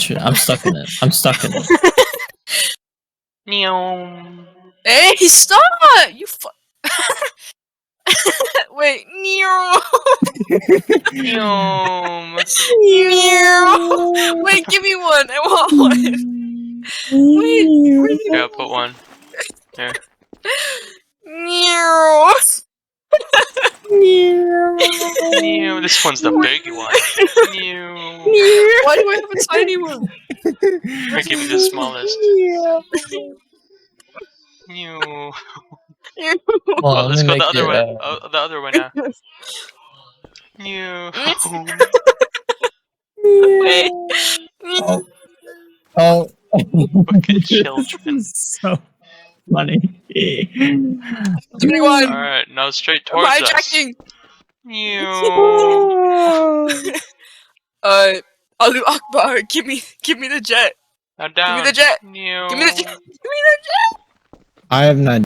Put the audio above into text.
launch it. I'm stuck in it. I'm stuck in it. Nyoom. Hey, stop! You Wait, Neo. Nyoom. Wait, give me one. I want one. Wait, Yeah, put one. Here. Neo. Nyoom. This one's the big one. Nyoom. Why do I have a tiny one? I give you the smallest. Nyoom. Well, Let's let me go the make other way. it. The other way now. Nyoom. Wait. Oh. Fucking children. This is so funny. Alright, now straight towards us. Hijacking. Nyoom. Alu Akbar, give me the jet. Now down. Give me the jet. Nyoom. Give me the jet. I have not.